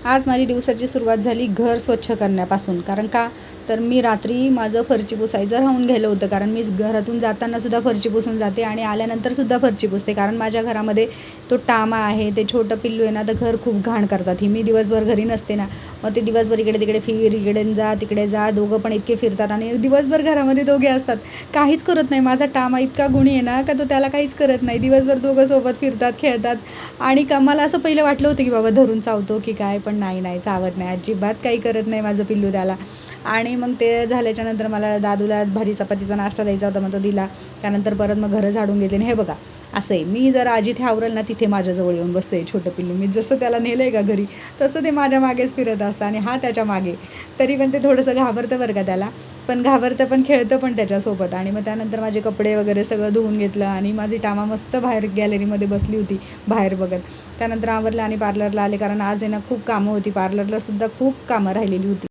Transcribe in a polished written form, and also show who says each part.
Speaker 1: आज माझी दिवसाची सुरुवात झाली घर स्वच्छ करण्यापासून. कारण का तर मी रात्री माझं फरची पुसायचं राहून गेलं होतं. कारण मी घरातून जातानासुद्धा फरची पुसून जाते आणि आल्यानंतरसुद्धा फरची पुसते. कारण माझ्या घरामध्ये तो टामा आहे, ते छोटं पिल्लू आहे ना, तर घर खूप घाण करतात. ही मी दिवसभर घरी नसते ना, मग ते दिवसभर इकडे तिकडे फिर, इकडे जा तिकडे जा, दोघं पण इतके फिरतात आणि दिवसभर घरामध्ये दोघे असतात. काहीच करत नाही. माझा टामा इतका गुणी आहे ना, का तो त्याला काहीच करत नाही. दिवसभर दोघं सोबत फिरतात, खेळतात आणि का मला असं पहिलं वाटलं होतं की बाबा धरून चावतो की काय, पण नाही चावत नाही, अजिबात काही करत नाही माझं पिल्लू त्याला. आणि मग ते झाल्याच्यानंतर मला दादूला भाजी चपातीचा नाश्ता द्यायचा होता, मग तो दिला. त्यानंतर परत मग घरं झाडून घेतले. आणि हे बघा असं आहे, मी जर आज इथे आवरेल ना, तिथे माझ्याजवळ येऊन बसतं आहे छोटं पिल्लू. मी जसं त्याला नेलं आहे का घरी, तसं ते माझ्या मागेच फिरत असतं आणि हा त्याच्या मागे. तरी पण ते थोडंसं घाबरतं बरं का त्याला, पण घाबरतं पण खेळतं पण त्याच्यासोबत. आणि मग त्यानंतर माझे कपडे वगैरे सगळं धुवून घेतलं आणि माझी टामा मस्त बाहेर गॅलरीमध्ये बसली होती बाहेर बघत. त्यानंतर आवरलं आणि पार्लरला आले, कारण आज आहे ना खूप कामं होती, पार्लरला सुद्धा खूप कामं राहिलेली होती.